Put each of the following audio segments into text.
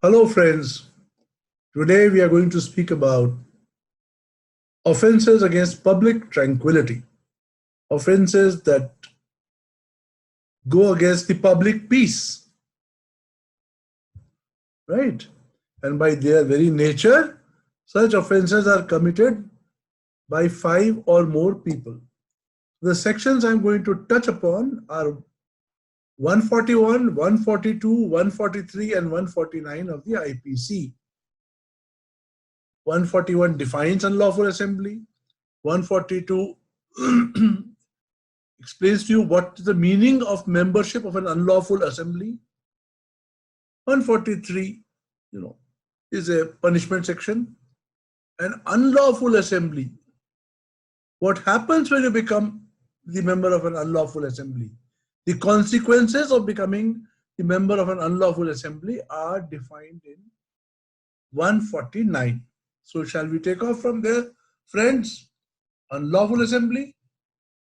Hello, friends. Today we are going to speak about offenses against public tranquility, offenses that go against the public peace, right? And by their very nature, such offenses are committed by five or more people. The sections I'm going to touch upon are 141, 142, 143, and 149 of the IPC. 141 defines unlawful assembly. 142 explains to you what is the meaning of membership of an unlawful assembly. 143, is a punishment section. An unlawful assembly. What happens when you become the member of an unlawful assembly? The consequences of becoming the member of an unlawful assembly are defined in 149. So shall we take off from there? Friends, unlawful assembly.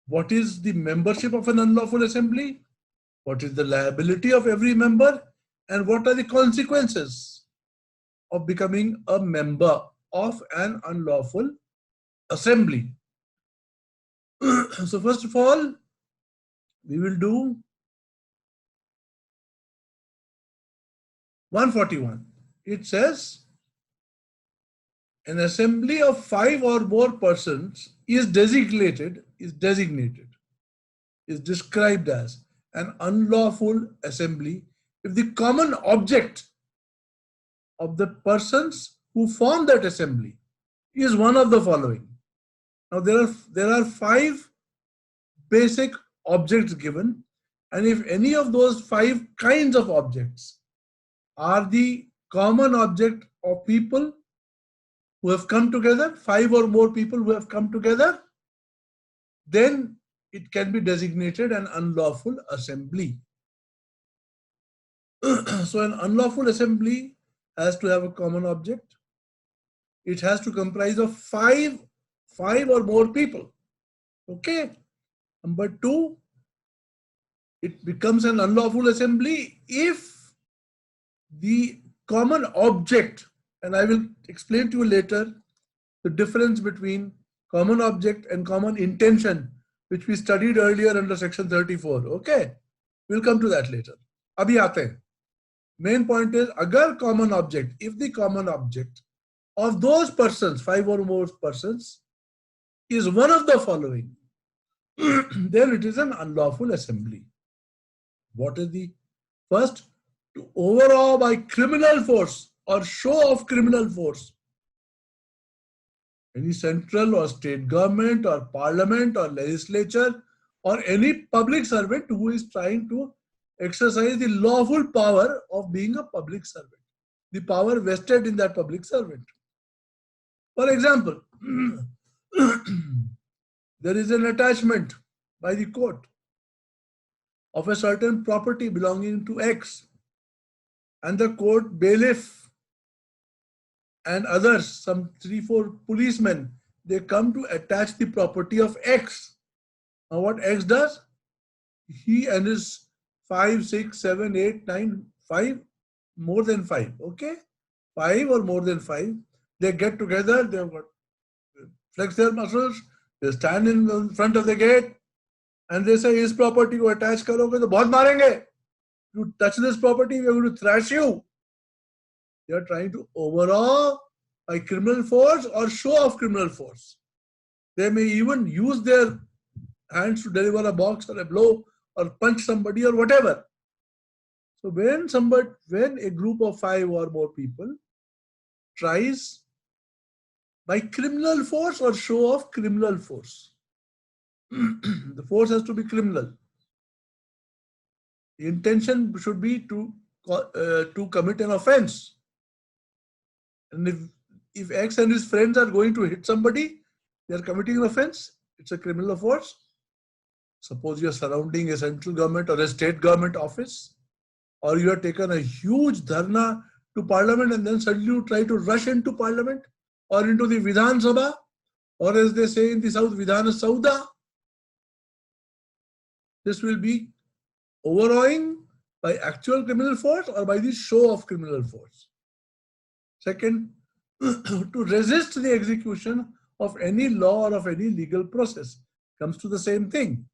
What is the membership of an unlawful assembly? What is the liability of every member? And what are the consequences of becoming a member of an unlawful assembly? So first of all, we will do 141. It says, an assembly of five or more persons is described as an unlawful assembly if the common object of the persons who form that assembly is one of the following. Now there are five basic objects given, and if any of those five kinds of objects are the common object of people who have come together, five or more people who have come together, then it can be designated an unlawful assembly. So an unlawful assembly has to have a common object. It has to comprise of five or more people. Okay. Number two, it becomes an unlawful assembly if the common object, and I will explain to you later the difference between common object and common intention, which we studied earlier under section 34. Okay, we'll come to that later. Abhi aate hain. Main point is, agar common object, if the common object of those persons, five or more persons, is one of the following, then it is an unlawful assembly. What is the first? To overawe by criminal force or show of criminal force any central or state government or parliament or legislature or any public servant who is trying to exercise the lawful power of being a public servant, the power vested in that public servant. For example, there is an attachment by the court of a certain property belonging to X, and the court bailiff and others, some 3-4 policemen, they come to attach the property of X. Now what X does? He and his 5, 6, 7, 8, 9, 5, more than 5, okay? 5 or more than 5, they get together, they've got flex their muscles, they stand in front of the gate, and they say, "Is property ko attach karoge to bahut marenge. You touch this property, we are going to thrash you." They are trying to overawe by criminal force or show of criminal force. They may even use their hands to deliver a box or a blow or punch somebody or whatever. So when a group of 5 or more people tries by criminal force or show of criminal force, the force has to be criminal. The intention should be to commit an offense. And if X and his friends are going to hit somebody, they are committing an offense. It's a criminal offense. Suppose you are surrounding a central government or a state government office, or you have taken a huge dharna to parliament and then suddenly you try to rush into parliament or into the Vidhan Sabha, or as they say in the South, Vidhana Sauda. This will be overawing by actual criminal force or by the show of criminal force. Second, to resist the execution of any law or of any legal process. Comes to the same thing,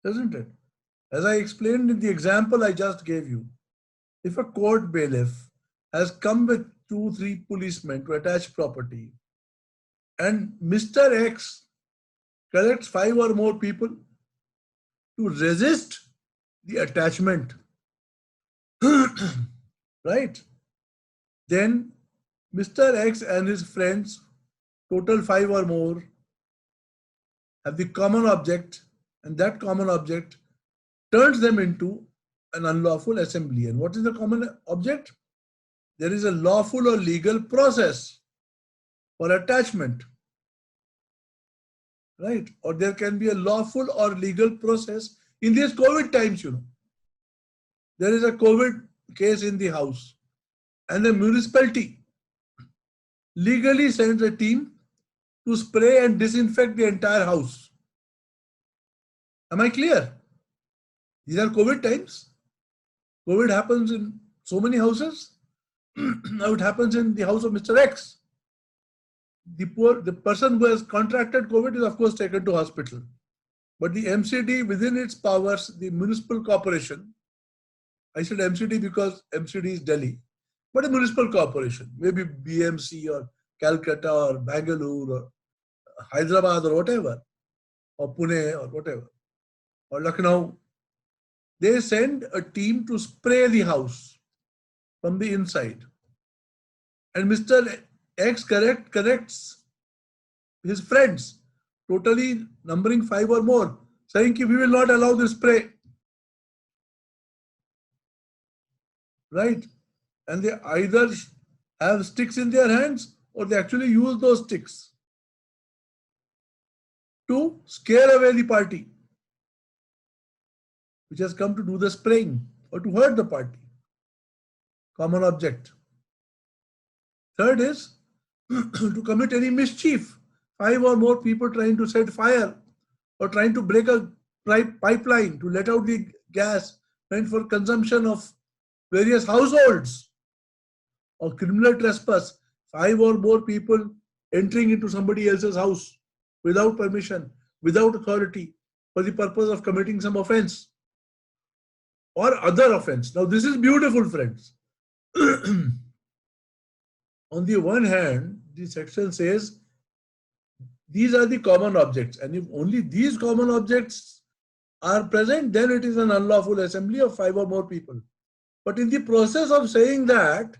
doesn't it? As I explained in the example I just gave you, if a court bailiff has come with 2-3 policemen to attach property, and Mr. X collects 5 or more people to resist the attachment, right? Then Mr. X and his friends, total 5 or more, have the common object, and that common object turns them into an unlawful assembly. And what is the common object? There is a lawful or legal process for attachment, right? Or there can be a lawful or legal process in these COVID times, you know. There is a COVID case in the house, and the municipality legally sends a team to spray and disinfect the entire house. Am I clear? These are COVID times. COVID happens in so many houses. Now it happens in the house of Mr. X. The person who has contracted COVID is of course taken to hospital. But the MCD, within its powers, the municipal corporation, I said MCD because MCD is Delhi, but a municipal corporation, maybe BMC or Calcutta or Bangalore or Hyderabad or whatever, or Pune or whatever, or Lucknow, they send a team to spray the house from the inside. And Mr. X corrects his friends, totally numbering 5 or more, saying we will not allow this spray. Right? And they either have sticks in their hands or they actually use those sticks to scare away the party which has come to do the spraying or to hurt the party. Common object. Third is to commit any mischief. 5 or more people trying to set fire or trying to break a pipeline to let out the gas meant for consumption of various households, or criminal trespass. 5 or more people entering into somebody else's house without permission, without authority, for the purpose of committing some offense or other offense. Now this is beautiful, friends. On the one hand, the section says these are the common objects, and if only these common objects are present, then it is an unlawful assembly of 5 or more people. But in the process of saying that,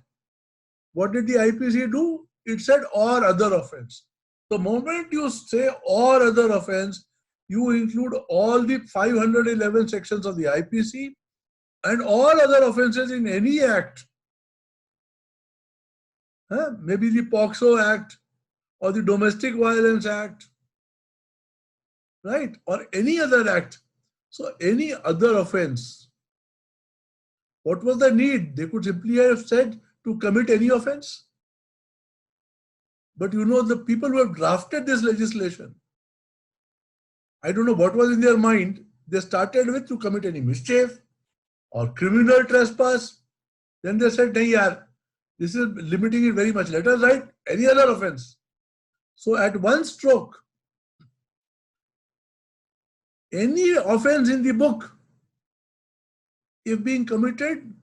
what did the IPC do? It said or other offense. The moment you say or other offense, you include all the 511 sections of the IPC and all other offenses in any act. Maybe the POCSO Act or the Domestic Violence Act, right? Or any other act. So any other offense. What was the need? They could simply have said to commit any offense. But you know, the people who have drafted this legislation, I don't know what was in their mind. They started with to commit any mischief or criminal trespass. Then they said, nahi yaar, this is limiting it very much. Let us write any other offense. So at one stroke, any offense in the book, if being committed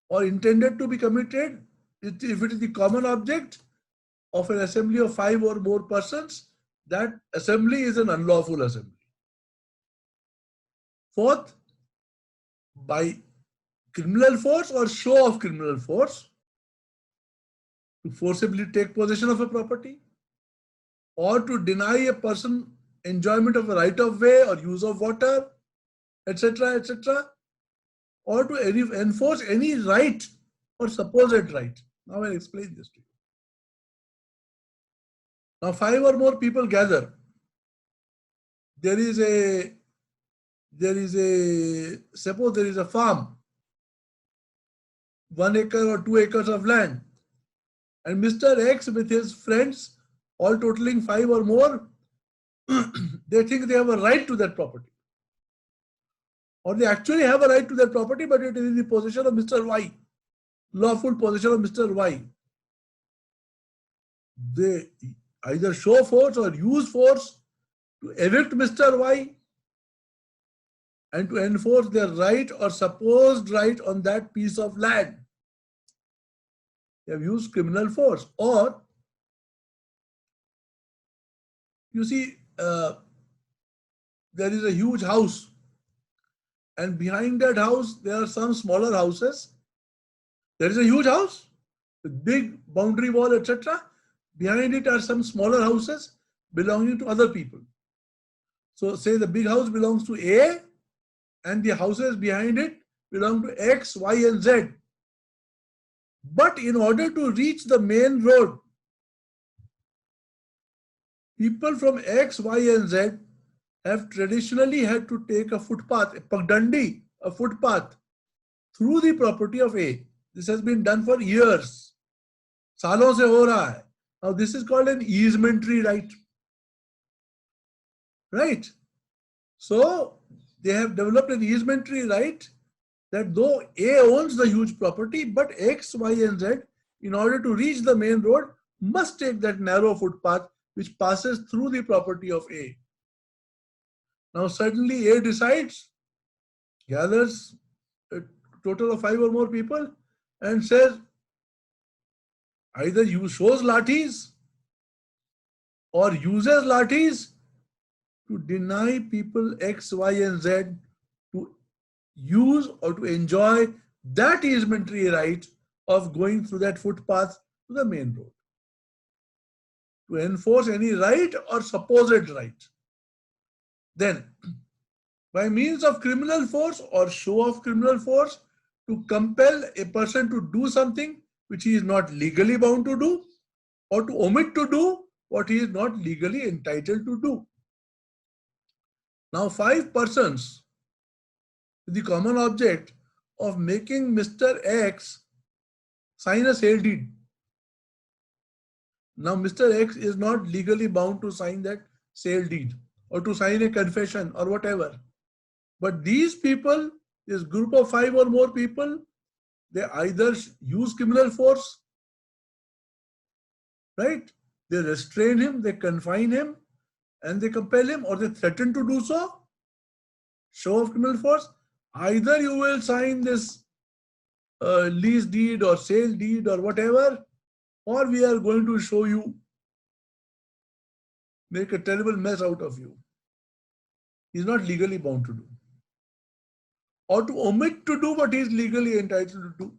or intended to be committed, if it is the common object of an assembly of 5 or more persons, that assembly is an unlawful assembly. Fourth, by criminal force or show of criminal force, to forcibly take possession of a property, or to deny a person enjoyment of a right of way or use of water, etc., etc., or to enforce any right or supposed right. Now I'll explain this to you. Now 5 or more people gather. Suppose there is a farm, 1 acre or 2 acres of land, and Mr. X with his friends, all totaling 5 or more, they think they have a right to that property. Or they actually have a right to that property, but it is in the possession of Mr. Y. lawful possession of Mr. Y. They either show force or use force to evict Mr. Y and to enforce their right or supposed right on that piece of land. They have used criminal force. Or, you see, there is a huge house, and behind that house there are some smaller houses. There is a huge house with big boundary wall, etc. Behind it are some smaller houses belonging to other people. So say the big house belongs to A and the houses behind it belong to X, Y, and Z. But in order to reach the main road, people from X, Y, and Z have traditionally had to take a footpath, a pagdandi, a footpath through the property of A. This has been done for years. Saalon se ho raha hai. Now this is called an easementary right. Right? So they have developed an easementary right that though A owns the huge property, but X, Y, and Z, in order to reach the main road, must take that narrow footpath which passes through the property of A. Now suddenly A decides, gathers a total of 5 or more people and says, either you shows lathis or uses lathis to deny people X, Y, and Z to use or to enjoy that easementary right of going through that footpath to the main road. To enforce any right or supposed right. Then, by means of criminal force or show of criminal force, to compel a person to do something which he is not legally bound to do, or to omit to do what he is not legally entitled to do. Now 5 persons with the common object of making Mr. X sign a sale deed. Now Mr. X is not legally bound to sign that sale deed or to sign a confession or whatever. But these people, this group of 5 or more people, they either use criminal force, right? They restrain him, they confine him, and they compel him, or they threaten to do so. Show of criminal force. Either you will sign this lease deed or sale deed or whatever, or we are going to show you, make a terrible mess out of you. He's not legally bound to do. Or to omit to do what he is legally entitled to do.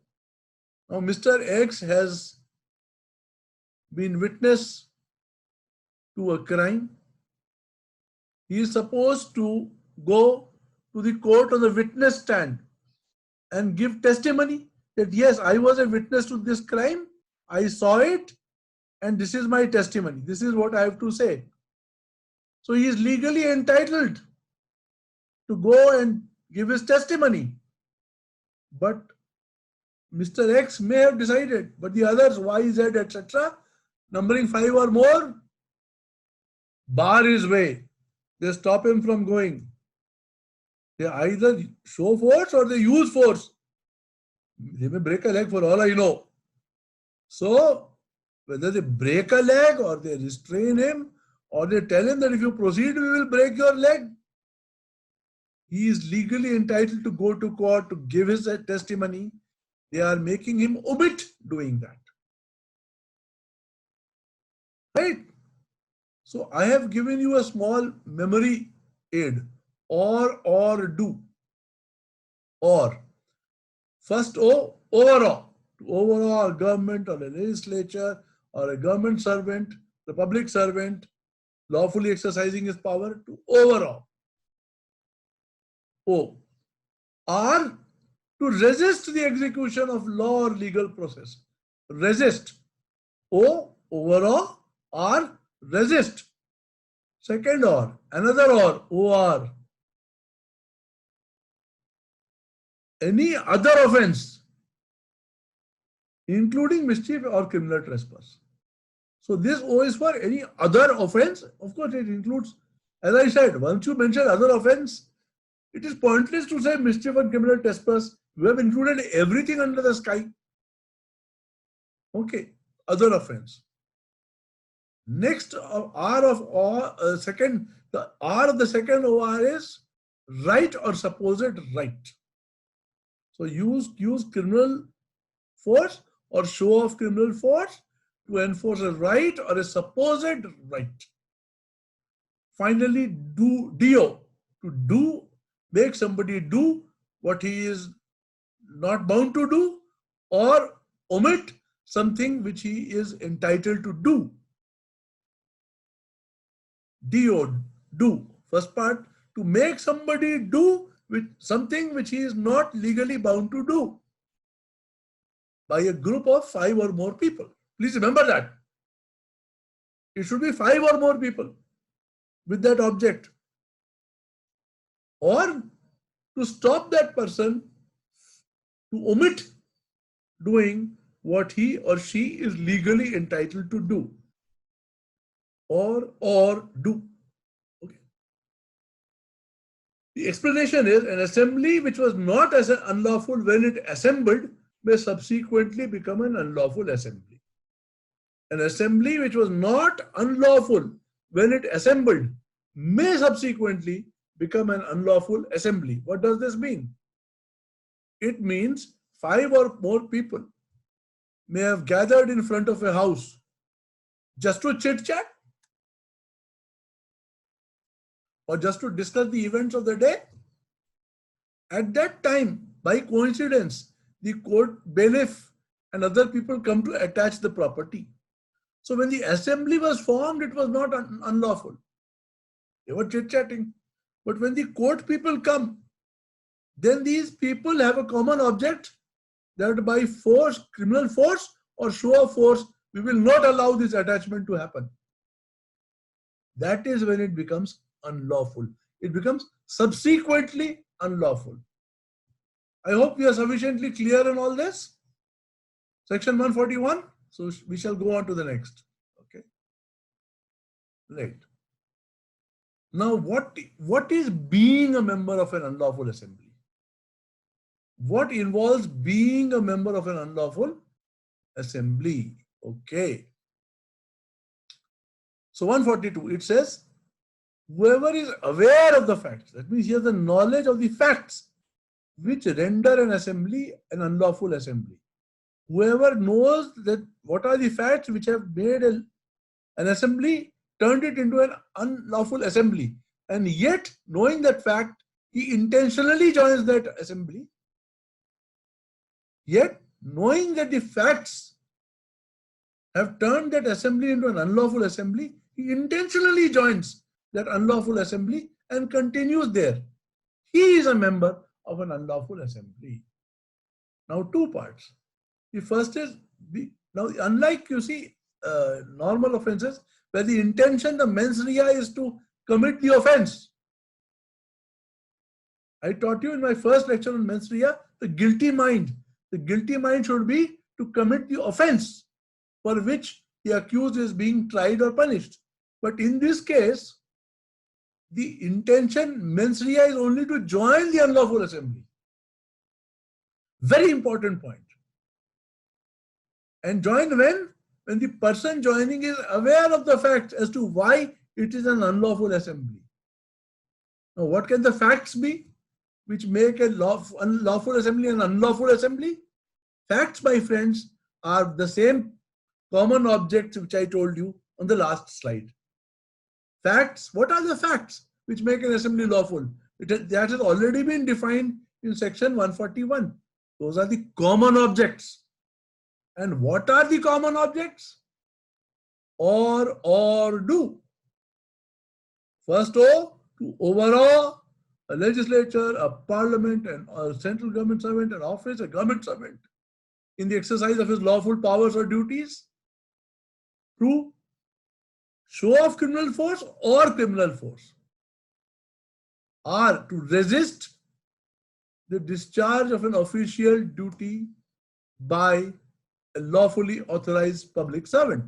Now, Mr. X has been witness to a crime. He is supposed to go to the court on the witness stand and give testimony that yes, I was a witness to this crime, I saw it, and this is my testimony. This is what I have to say. So he is legally entitled to go and give his testimony. But Mr. X may have decided, but the others, Y, Z, etc., numbering 5 or more, bar his way. They stop him from going. They either show force or they use force. They may break a leg for all I know. So, whether they break a leg or they restrain him or they tell him that if you proceed, we will break your leg, he is legally entitled to go to court to give his testimony. They are making him omit doing that. Right? So I have given you a small memory aid. Or do. Or. First O, overall. To overall a government or a legislature or a government servant, the public servant, lawfully exercising his power, to overall. O. Or to resist the execution of law or legal process. Resist. O, overall, or resist. Second or, another or. Any other offense, including mischief or criminal trespass. So this O is for any other offense. Of course, it includes, as I said, once you mention other offense, it is pointless to say mischief and criminal trespass. We have included everything under the sky. Okay, other offense. Next R of or second, the R of the second OR is right or supposed right. So use criminal force or show of criminal force to enforce a right or a supposed right. Finally, do, to do, make somebody do what he is not bound to do, or omit something which he is entitled to do. Do. First part, to make somebody do with something which he is not legally bound to do by a group of 5 or more people. Please remember that. It should be 5 or more people with that object. Or to stop that person to omit doing what he or she is legally entitled to do. Or do. Okay. The explanation is an assembly which was not as unlawful when it assembled may subsequently become an unlawful assembly. An assembly which was not unlawful when it assembled may subsequently become an unlawful assembly. What does this mean? It means 5 or more people may have gathered in front of a house just to chit chat or just to discuss the events of the day. At that time, by coincidence, the court bailiff and other people come to attach the property. So when the assembly was formed, it was not unlawful. They were chit-chatting. But when the court people come, then these people have a common object that by force, criminal force or show of force, we will not allow this attachment to happen. That is when it becomes unlawful. It becomes subsequently unlawful. I hope we are sufficiently clear on all this. Section 141. So we shall go on to the next. Okay. Right. Now, what is being a member of an unlawful assembly? What involves being a member of an unlawful assembly? Okay. So 142, it says, whoever is aware of the facts, that means he has the knowledge of the facts which render an assembly an unlawful assembly. Whoever knows that what are the facts which have made an assembly, turned it into an unlawful assembly, and yet knowing that fact, he intentionally joins that assembly. Yet knowing that the facts have turned that assembly into an unlawful assembly, he intentionally joins that unlawful assembly and continues there. He is a member of an unlawful assembly. Now, two parts. The first is, now unlike you see normal offenses where the intention, the mens rea is to commit the offense. I taught you in my first lecture on mens rea, the guilty mind. The guilty mind should be to commit the offense for which the accused is being tried or punished. But in this case, the intention, mens rea, is only to join the unlawful assembly. Very important point. And join when? When the person joining is aware of the facts as to why it is an unlawful assembly. Now, what can the facts be which make a lawful assembly an unlawful assembly? Facts, my friends, are the same common objects which I told you on the last slide. Facts, what are the facts which make an assembly lawful? That has already been defined in section 141. Those are the common objects. And what are the common objects? Or do. First O, to overawe a legislature, a parliament, and a central government servant, an office, a government servant in the exercise of his lawful powers or duties. To show of criminal force or criminal force. Or to resist the discharge of an official duty by a lawfully authorized public servant.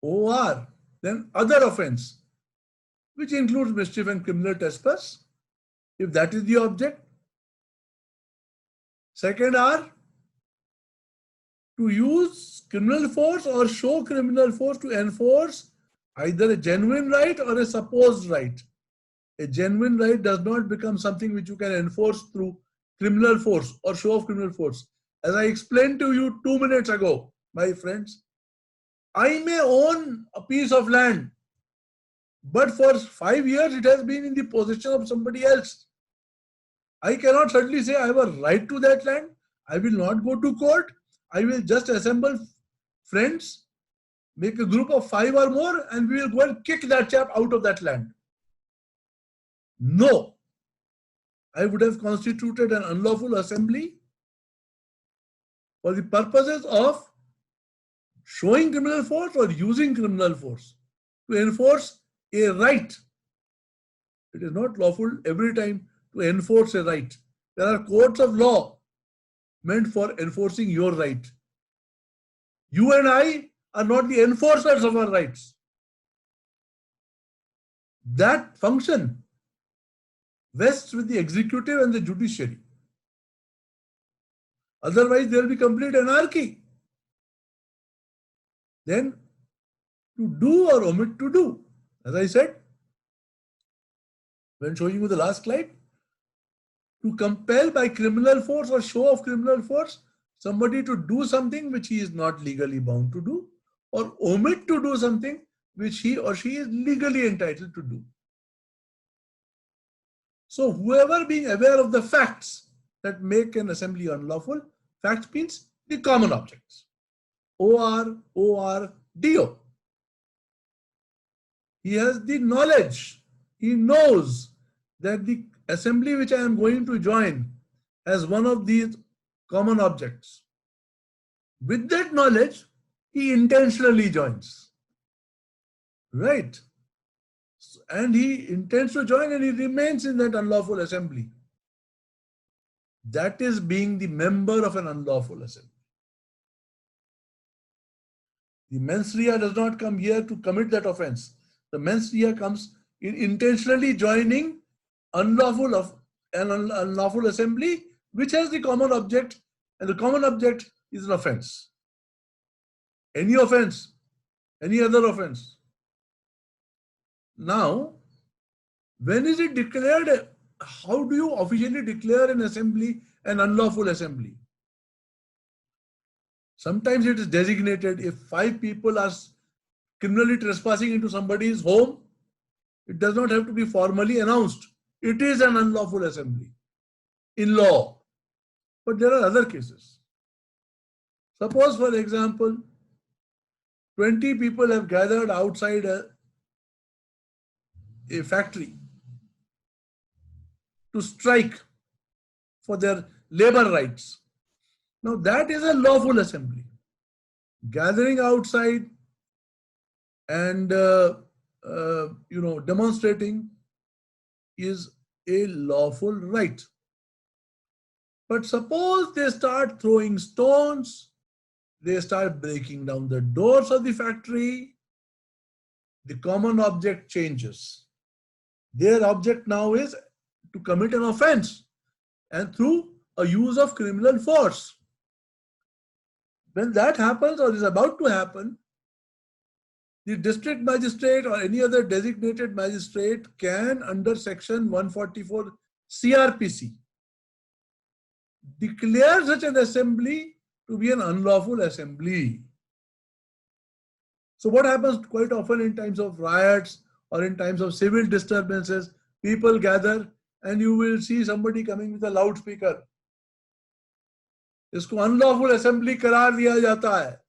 OR, then other offense, which includes mischief and criminal trespass, if that is the object. Second R, to use criminal force or show criminal force to enforce either a genuine right or a supposed right. A genuine right does not become something which you can enforce through criminal force or show of criminal force. As I explained to you 2 minutes ago, my friends, I may own a piece of land, but for 5 years it has been in the possession of somebody else. I cannot suddenly say I have a right to that land. I will not go to court. I will just assemble friends, make a group of 5 or more, and we will go and kick that chap out of that land. No. I would have constituted an unlawful assembly for the purposes of showing criminal force or using criminal force to enforce a right. It is not lawful every time to enforce a right. There are courts of law meant for enforcing your right. You and I are not the enforcers of our rights. That function rests with the executive and the judiciary. Otherwise, there will be complete anarchy. Then, to do or omit to do. As I said, when showing you the last slide, to compel by criminal force or show of criminal force somebody to do something which he is not legally bound to do, or omit to do something which he or she is legally entitled to do. So whoever being aware of the facts that make an assembly unlawful, facts means the common objects. OR-DO. He has the knowledge. He knows that the assembly which I am going to join has one of these common objects. With that knowledge, he intentionally joins. Right? And he intends to join and he remains in that unlawful assembly. That is being the member of an unlawful assembly. The mens rea does not come here to commit that offense. The mens rea comes in intentionally joining an unlawful assembly which has the common object, and the common object is an offense. Any offense, any other offense. Now, when is it declared? How do you officially declare an assembly an unlawful assembly? Sometimes it is designated. If 5 people are criminally trespassing into somebody's home, it does not have to be formally announced. It is an unlawful assembly in law. But there are other cases. Suppose, for example, 20 people have gathered outside a factory to strike for their labor rights. Now that is a lawful assembly. Gathering outside and demonstrating is a lawful right. But suppose they start throwing stones, they start breaking down the doors of the factory, the common object changes. Their object now is to commit an offense, and through a use of criminal force. When that happens or is about to happen, the district magistrate or any other designated magistrate can, under section 144 CRPC, declare such an assembly to be an unlawful assembly. So what happens quite often in times of riots or in times of civil disturbances, people gather and you will see somebody coming with a loudspeaker. इसको unlawful assembly करार दिया जाता है.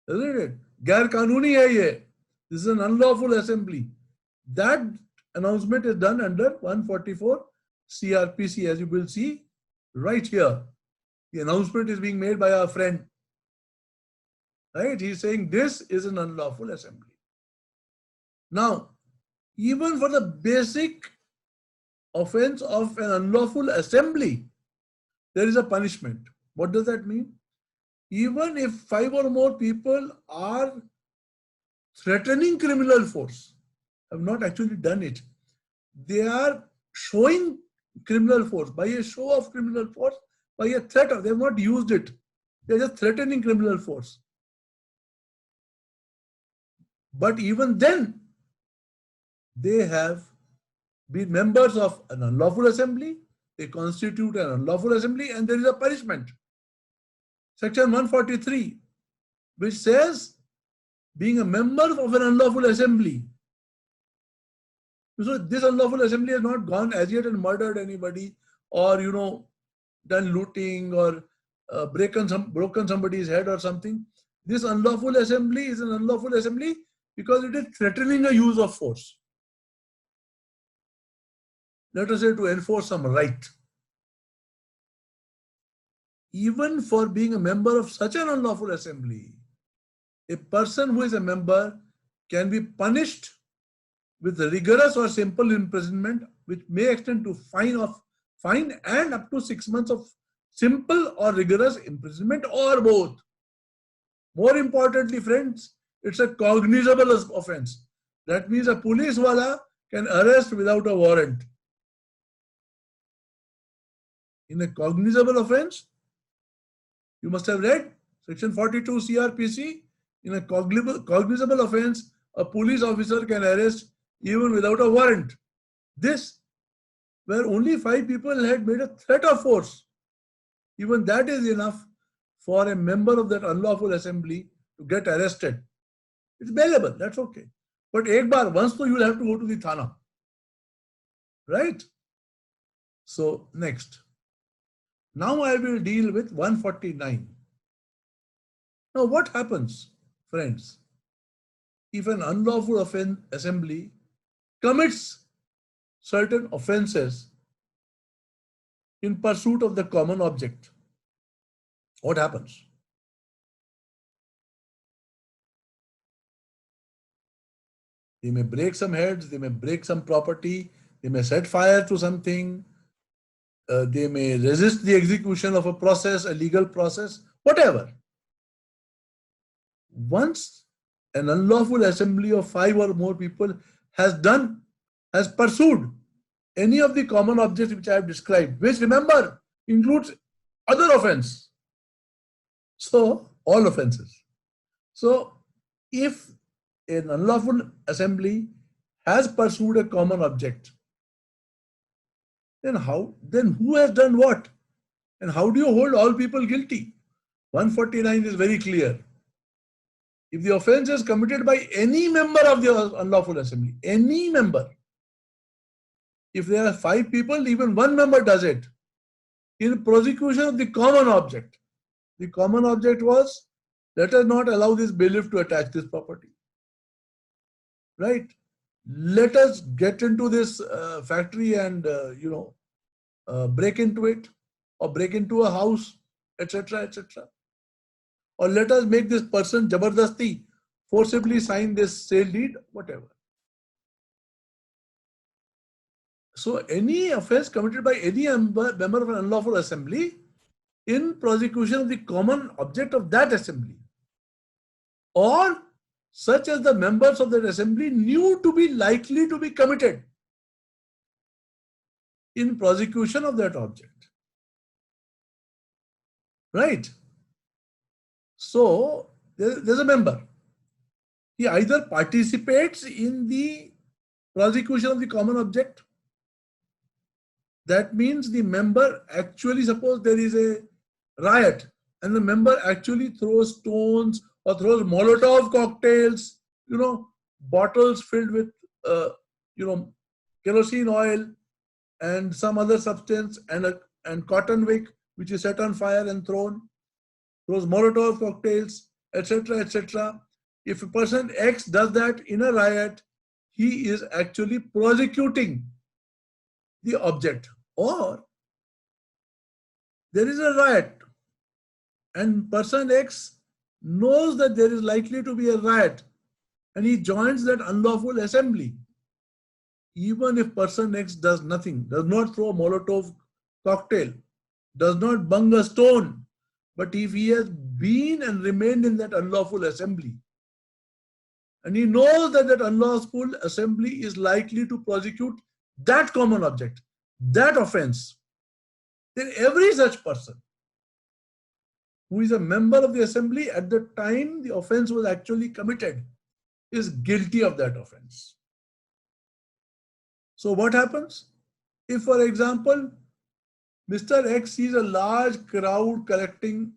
Isn't it? गैर कानूनी है ये. This is an unlawful assembly. That announcement is done under 144 CRPC, as you will see right here. The announcement is being made by our friend. Right? He's saying this is an unlawful assembly. Now, even for the basic offense of an unlawful assembly, there is a punishment. What does that mean? Even if 5 or more people are threatening criminal force, have not actually done it, they are showing criminal force by a show of criminal force, by a threat of, they have not used it. They're just threatening criminal force. But even then, they have been members of an unlawful assembly, they constitute an unlawful assembly, and there is a punishment. Section 143, which says being a member of an unlawful assembly. So this unlawful assembly has not gone as yet and murdered anybody, or done looting, or broken somebody's head or something. This unlawful assembly is an unlawful assembly because it is threatening a use of force. Let us say to enforce some right. Even for being a member of such an unlawful assembly, a person who is a member can be punished with rigorous or simple imprisonment, which may extend to fine and up to 6 months of simple or rigorous imprisonment, or both. More importantly, friends, it's a cognizable offense. That means a police wala can arrest without a warrant. In a cognizable offense, you must have read section 42 CRPC. In a cognizable offense, a police officer can arrest even without a warrant. This, where only 5 people had made a threat of force, even that is enough for a member of that unlawful assembly to get arrested. It's bailable, that's okay. But once you will have to go to the thana. Right? So next. Now I will deal with 149. Now what happens, friends, if an unlawful assembly commits certain offenses in pursuit of the common object? What happens? They may break some heads, they may break some property, they may set fire to something, they may resist the execution of a process, a legal process, whatever. Once an unlawful assembly of 5 or more people has pursued any of the common objects which I have described, which, remember, includes other offense. So, all offenses. So, if an unlawful assembly has pursued a common object, then who has done what? And how do you hold all people guilty? 149 is very clear. If the offense is committed by any member of the unlawful assembly, any member, if there are 5 people, even one member does it, in prosecution of the common object. The common object was, let us not allow this bailiff to attach this property. Right? Let us get into this factory and, break into it, or break into a house, etc., etc. Or let us make this person jabardasti forcibly sign this sale deed, whatever. So any offense committed by any member of an unlawful assembly in prosecution of the common object of that assembly, or such as the members of that assembly knew to be likely to be committed in prosecution of that object. Right? So there's a member. He either participates in the prosecution of the common object. That means the member actually, suppose there is a riot and the member actually throws stones or throws Molotov cocktails, bottles filled with, kerosene oil and some other substance, and cotton wick which is set on fire and throws Molotov cocktails, etc., etc. If a person X does that in a riot, he is actually prosecuting the object. Or there is a riot and person X knows that there is likely to be a riot and he joins that unlawful assembly. Even if person X does nothing, does not throw a Molotov cocktail, does not bung a stone, but if he has been and remained in that unlawful assembly, and he knows that that unlawful assembly is likely to prosecute that common object, that offense, then every such person who is a member of the assembly at the time the offense was actually committed, is guilty of that offense. So what happens? If, for example, Mr. X sees a large crowd collecting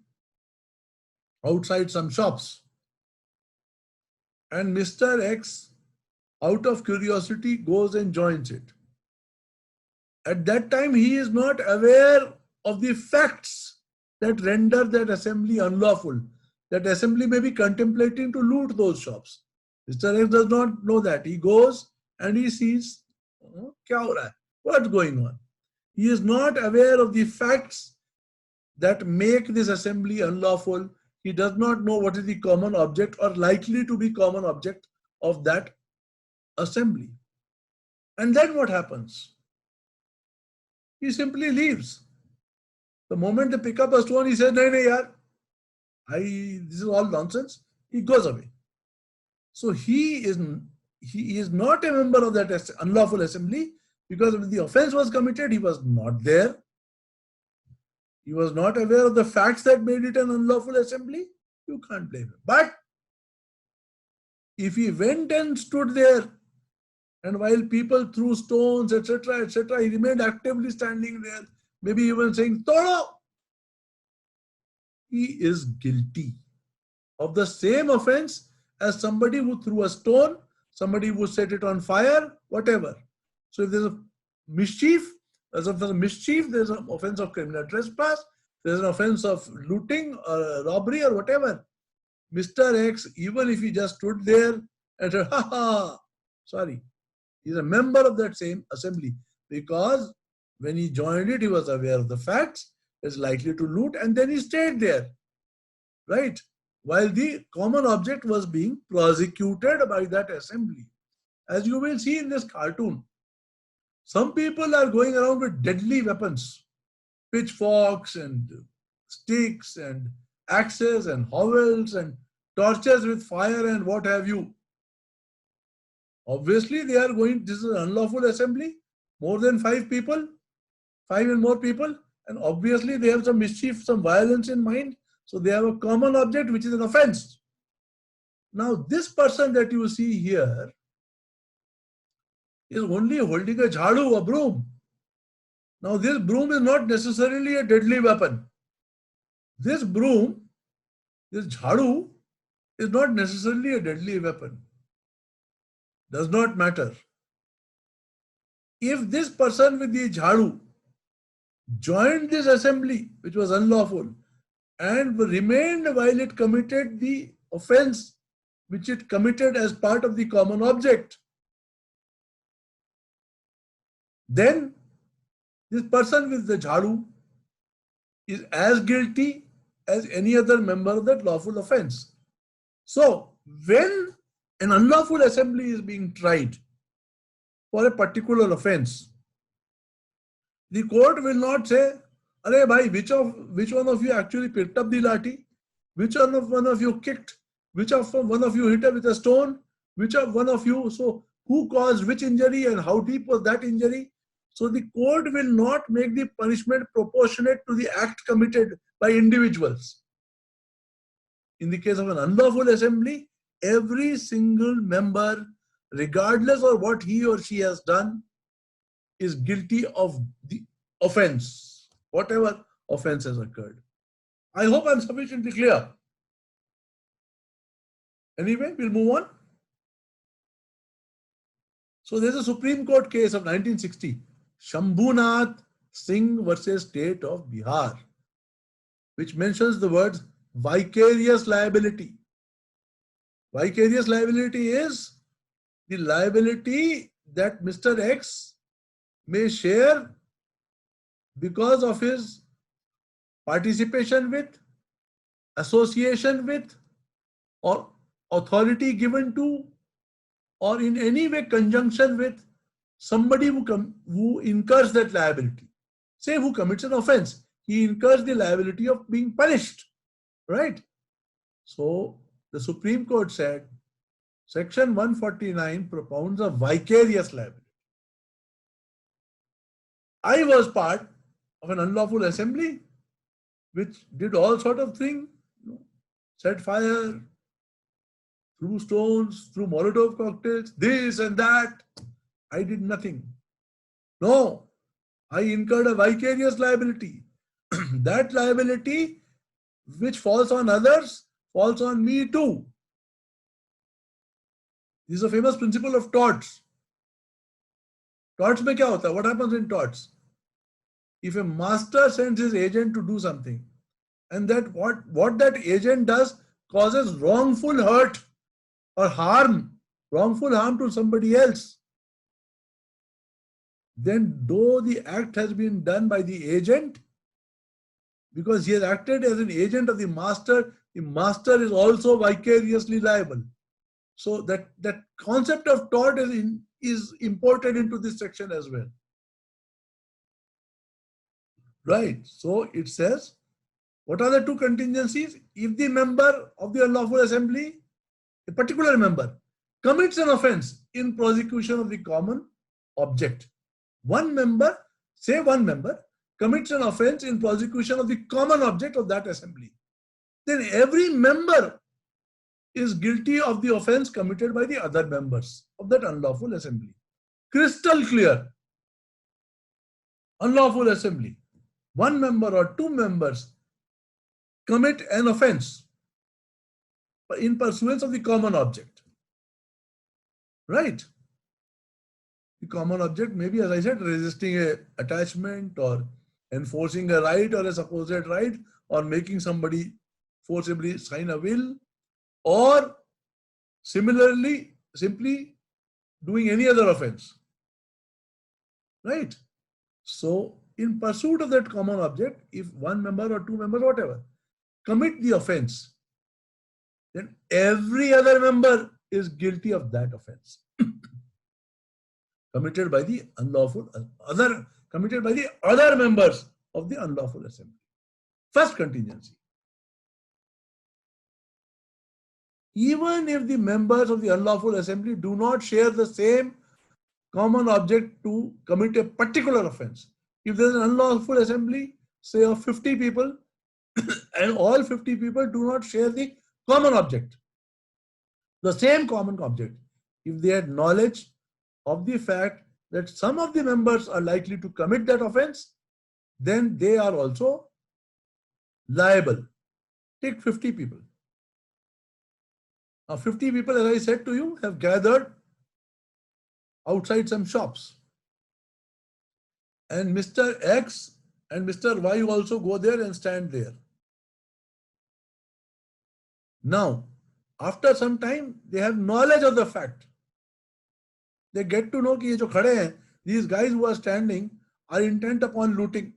outside some shops, and Mr. X, out of curiosity, goes and joins it. At that time, he is not aware of the facts that render that assembly unlawful. That assembly may be contemplating to loot those shops. Mr. X does not know that. He goes and he sees, kya ho raha hai? What's going on? He is not aware of the facts that make this assembly unlawful. He does not know what is the common object or likely to be common object of that assembly. And then what happens? He simply leaves. The moment they pick up a stone, he says, "No, no, yaar, this is all nonsense." He goes away. So he is not a member of that unlawful assembly, because when the offense was committed, he was not there. He was not aware of the facts that made it an unlawful assembly. You can't blame him. But if he went and stood there, and while people threw stones, etc., etc., he remained actively standing there, maybe even saying, "Todo," he is guilty of the same offense as somebody who threw a stone, somebody who set it on fire, whatever. So if there's a mischief, there's an offense of criminal trespass, there's an offense of looting or robbery or whatever. Mr. X, even if he just stood there and said, "Ha ha," sorry, he's a member of that same assembly, because when he joined it, he was aware of the facts, is likely to loot, and then he stayed there, right? While the common object was being prosecuted by that assembly. As you will see in this cartoon, some people are going around with deadly weapons, pitchforks and sticks and axes and hovels and torches with fire and what have you. Obviously, they are going, this is an unlawful assembly, more than 5 people, 5 and more people, and obviously they have some mischief, some violence in mind. So they have a common object, which is an offense. Now, this person that you see here is only holding a jhadu, a broom. Now, this broom is not necessarily a deadly weapon. This broom, this jhadu, is not necessarily a deadly weapon. Does not matter. If this person with the jhadu joined this assembly, which was unlawful, and remained while it committed the offense which it committed as part of the common object, then this person with the jhadu is as guilty as any other member of that lawful offense. So, when an unlawful assembly is being tried for a particular offense, the court will not say, "Arey bhai, which one of you actually picked up the lathi? Which one of you kicked? Which of one of you hit her with a stone? Which of one of you?" So who caused which injury and how deep was that injury? So the court will not make the punishment proportionate to the act committed by individuals. In the case of an unlawful assembly, every single member, regardless of what he or she has done, is guilty of the offense, whatever offense has occurred. I hope I'm sufficiently clear. Anyway, we'll move on. So there's a Supreme Court case of 1960, Shambhunath Singh versus State of Bihar, which mentions the words vicarious liability. Vicarious liability is the liability that Mr. X may share because of his participation with, association with, or authority given to, or in any way conjunction with somebody who incurs that liability. Say who commits an offense, he incurs the liability of being punished, right? So the Supreme Court said Section 149 propounds a vicarious liability. I was part of an unlawful assembly. which did all sort of things, set fire, threw stones, threw Molotov cocktails, this and that. I did nothing. No, I incurred a vicarious liability. That liability which falls on others falls on me too. This is a famous principle of torts. Torts में क्या होता है? What happens in torts? If a master sends his agent to do something, and that what that agent does causes wrongful hurt or harm, wrongful harm to somebody else, then though the act has been done by the agent, because he has acted as an agent of the master is also vicariously liable. So that concept of tort is imported into this section as well. Right. So it says, what are the two contingencies? If the member of the unlawful assembly, a particular member, commits an offense in prosecution of the common object. One member commits an offense in prosecution of the common object of that assembly. Then every member is guilty of the offense committed by the other members of that unlawful assembly. Crystal clear. Unlawful assembly. One member or two members commit an offense in pursuance of the common object. Right? The common object may be, as I said, resisting an attachment or enforcing a right or a supposed right, or making somebody forcibly sign a will, or similarly simply doing any other offense. Right? So in pursuit of that common object, if one member or two members, whatever, commit the offense, then every other member is guilty of that offense committed by the other members of the unlawful assembly. First contingency. Even if the members of the unlawful assembly do not share the same common object to commit a particular offense. If there is an unlawful assembly, say of 50 people, and all 50 people do not share the common object, the same common object, if they had knowledge of the fact that some of the members are likely to commit that offense, then they are also liable. Take 50 people. Now 50 people, as I said to you, have gathered outside some shops. And Mr. X and Mr. Y also go there and stand there. Now, after some time, they have knowledge of the fact. They get to know कि ये जो खड़े हैं, these guys who are standing are intent upon looting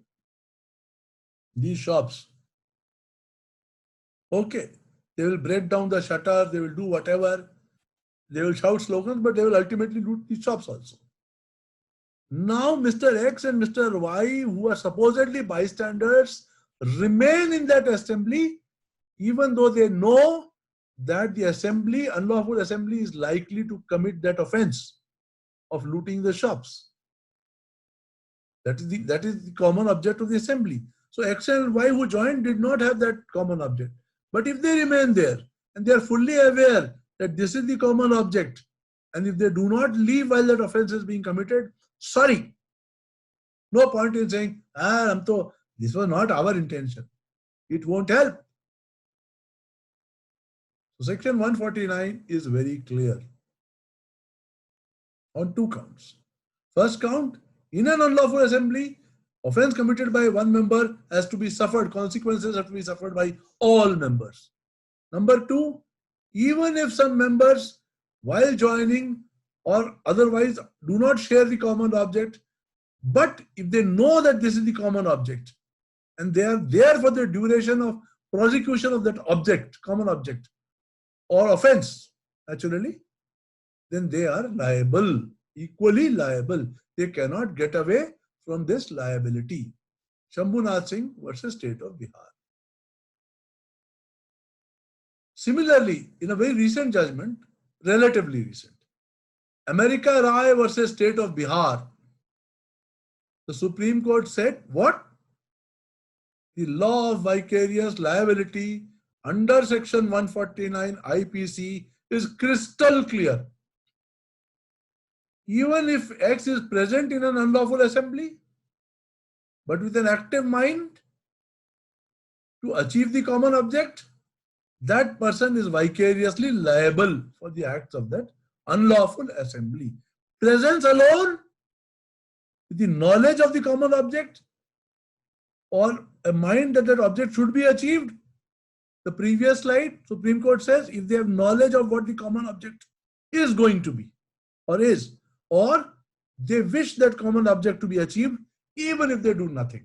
these shops. Okay, they will break down the shutter, they will do whatever, they will shout slogans, but they will ultimately loot the shops also. Now Mr. X and Mr. Y, who are supposedly bystanders, remain in that assembly, even though they know that the assembly, unlawful assembly, is likely to commit that offense of looting the shops. That is the common object of the assembly. So X and Y who joined did not have that common object. But if they remain there and they are fully aware that this is the common object, and if they do not leave while that offense is being committed, sorry, no point in saying, this was not our intention. It won't help. So section 149 is very clear on two counts. First count, in an unlawful assembly, offense committed by one member has to be suffered, consequences have to be suffered by all members. Number two, even if some members, while joining or otherwise, do not share the common object, but if they know that this is the common object, and they are there for the duration of prosecution of that object, common object, or offense, naturally, then they are liable, equally liable. They cannot get away from this liability. Shambhunath Singh versus State of Bihar. Similarly, in a very recent judgment, relatively recent, America Rai versus State of Bihar, the Supreme Court said, what? the law of vicarious liability under section 149 IPC is crystal clear. Even if X is present in an unlawful assembly, but with an active mind to achieve the common object, that person is vicariously liable for the acts of that unlawful assembly. Presence alone, with the knowledge of the common object, or a mind that that object should be achieved. The previous slide, Supreme Court says, if they have knowledge of what the common object is going to be, or is, or they wish that common object to be achieved, even if they do nothing.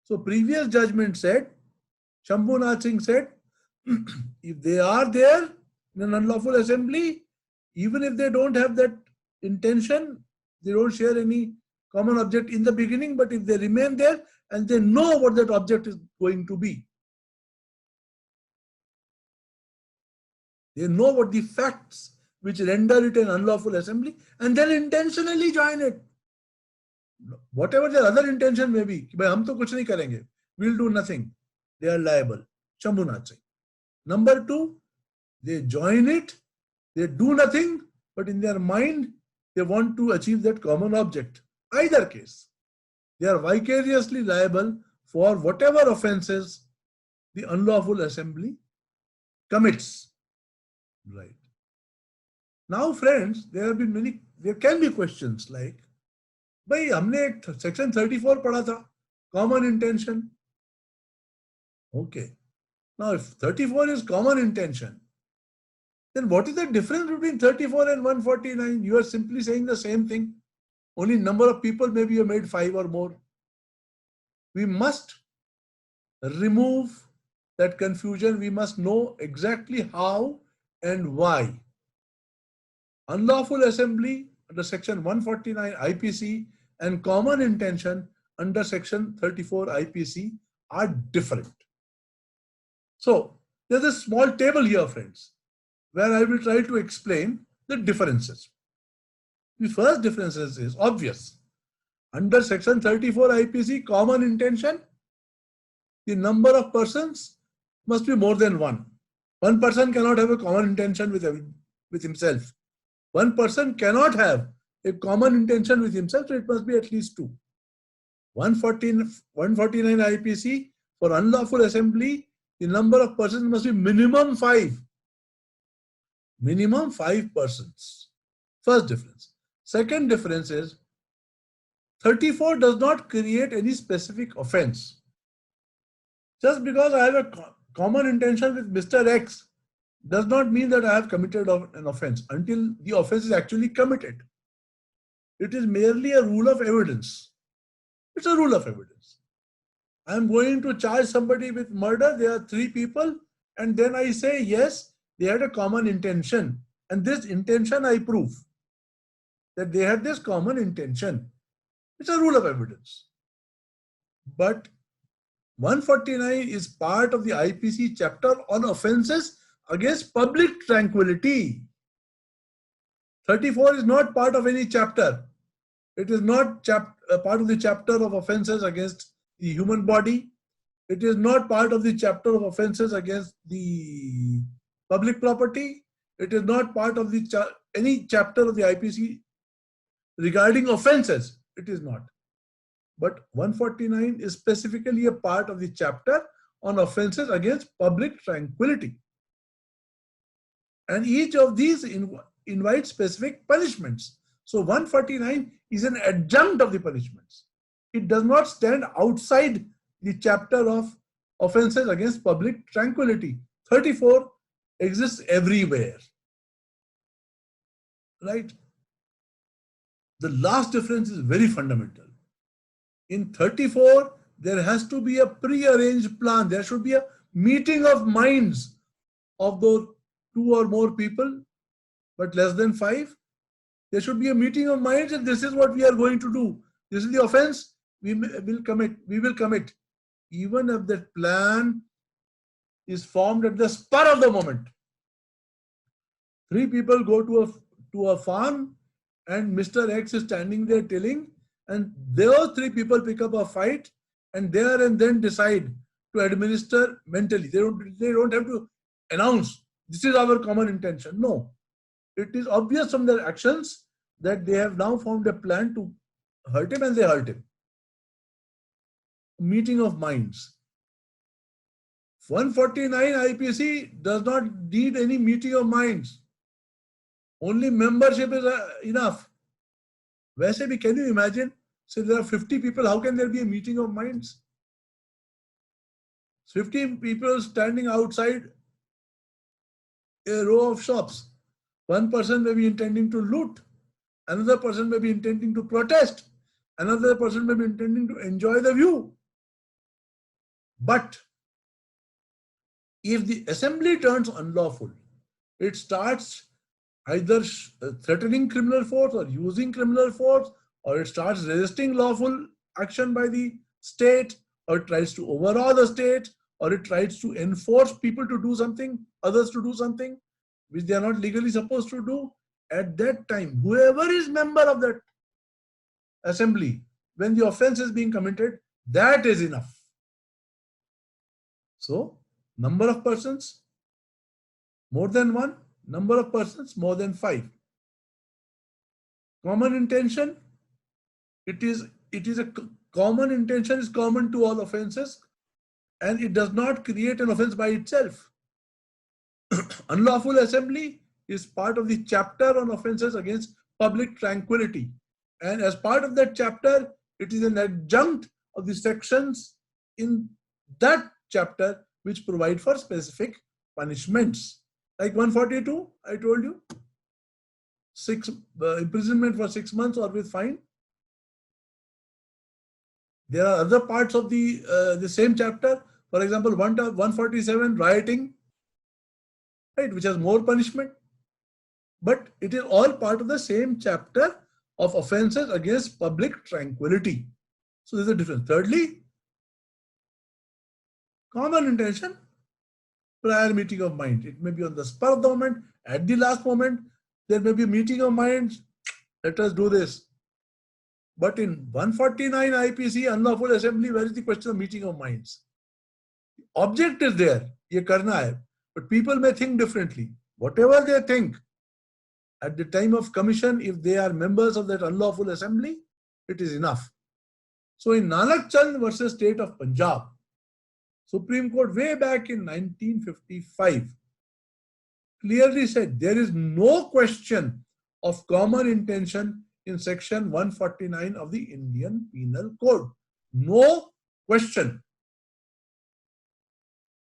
So previous judgment said, Shambhunath Singh said, if they are there in an unlawful assembly, even if they don't have that intention, they don't share any common object in the beginning, but if they remain there and they know what that object is going to be, they know what the facts which render it an unlawful assembly, and then intentionally join it. Whatever their other intention may be, कि भाई हम तो कुछ नहीं करेंगे, we'll do nothing, they are liable. Shambhunath Singh. Number two, they join it, they do nothing, but in their mind, they want to achieve that common object. Either case, they are vicariously liable for whatever offenses the unlawful assembly commits. Right. Now, friends, there can be questions like, भाई हमने एक section 34 पढ़ा था, common intention. Okay. Now, if 34 is common intention, then what is the difference between 34 and 149? You are simply saying the same thing. Only number of people, maybe you made 5 or more. We must remove that confusion. We must know exactly how and why. Unlawful assembly under section 149 IPC and common intention under section 34 IPC are different. So there's a small table here, friends, where I will try to explain the differences. The first difference is obvious. Under section 34 IPC, common intention, the number of persons must be more than one. One person cannot have a common intention with himself. One person cannot have a common intention with himself, so it must be at least two. 149 IPC, for unlawful assembly, the number of persons must be minimum 5. Minimum 5 persons. First difference. Second difference is 34 does not create any specific offense. Just because I have a common intention with Mr. X does not mean that I have committed an offense until the offense is actually committed. It is merely a rule of evidence. It's a rule of evidence. I am going to charge somebody with murder. There are 3 people, and then I say, yes, they had a common intention. And this intention I prove that they had this common intention. It's a rule of evidence. But 149 is part of the IPC chapter on offenses against public tranquility. 34 is not part of any chapter. It is not part of the chapter of offenses against the human body. It is not part of the chapter of offenses against the public property. It is not part of the any chapter of the IPC regarding offenses. It is not. But 149 is specifically a part of the chapter on offenses against public tranquility. And each of these invites specific punishments. So 149 is an adjunct of the punishments. It does not stand outside the chapter of offenses against public tranquility. 34 exists everywhere. Right? The last difference is very fundamental. In 34, there has to be a pre-arranged plan. There should be a meeting of minds of those 2 or more people, but less than 5. There should be a meeting of minds, and this is what we are going to do. This is the offense we will commit. Even if that plan is formed at the spur of the moment. 3 people go to a farm, and Mr. X is standing there telling, and those 3 people pick up a fight, and there and then decide to administer mentally. They don't have to announce, this is our common intention. No. It is obvious from their actions that they have now formed a plan to hurt him, and they hurt him. Meeting of minds. 149 IPC does not need any meeting of minds. Only membership is enough. वैसे भी, can you imagine? So there are 50 people, how can there be a meeting of minds? 50 people standing outside a row of shops. One person may be intending to loot. Another person may be intending to protest. Another person may be intending to enjoy the view. But if the assembly turns unlawful, it starts either threatening criminal force or using criminal force, or it starts resisting lawful action by the state, or it tries to overawe the state, or it tries to enforce people to do something, others to do something which they are not legally supposed to do. At that time, whoever is member of that assembly, when the offense is being committed, that is enough. So, number of persons, more than one. Number of persons, more than 5. Common intention, it is a common intention is common to all offenses, and it does not create an offense by itself. Unlawful assembly is part of the chapter on offenses against public tranquility, and as part of that chapter, it is an adjunct of the sections in that chapter which provide for specific punishments. Like 142, I told you, imprisonment for 6 months or with fine. There are other parts of the same chapter. For example, 147, rioting, right, which has more punishment. But it is all part of the same chapter of offenses against public tranquility. So there's a difference. Thirdly, common intention, prior meeting of mind. It may be on the spur of the moment, at the last moment, there may be a meeting of minds, let us do this. But in 149 IPC, unlawful assembly, where is the question of meeting of minds? The object is there, ye karna hai, but people may think differently. Whatever they think, at the time of commission, if they are members of that unlawful assembly, it is enough. So in Nanak Chand versus State of Punjab, Supreme Court way back in 1955 clearly said there is no question of common intention in section 149 of the Indian Penal Code. No question.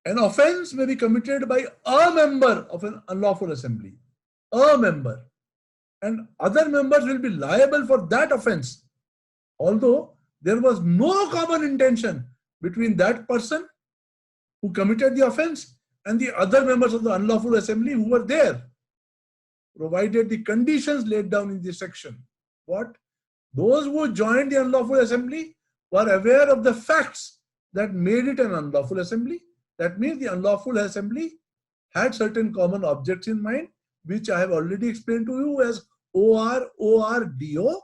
An offense may be committed by a member of an unlawful assembly, a member, and other members will be liable for that offense, although there was no common intention between that person who committed the offense and the other members of the unlawful assembly who were there, provided the conditions laid down in this section. What? Those who joined the unlawful assembly were aware of the facts that made it an unlawful assembly. That means the unlawful assembly had certain common objects in mind, which I have already explained to you as ORDO.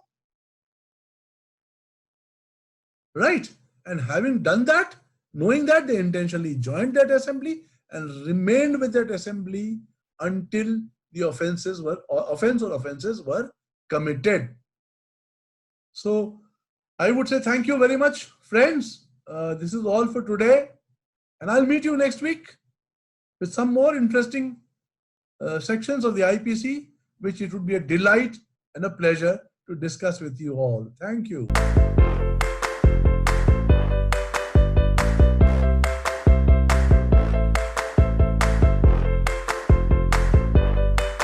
Right? And having done that, knowing that, they intentionally joined that assembly and remained with that assembly until the offense or offenses were committed. So I would say thank you very much, friends. This is all for today, and I'll meet you next week with some more interesting sections of the IPC, which it would be a delight and a pleasure to discuss with you all. Thank you.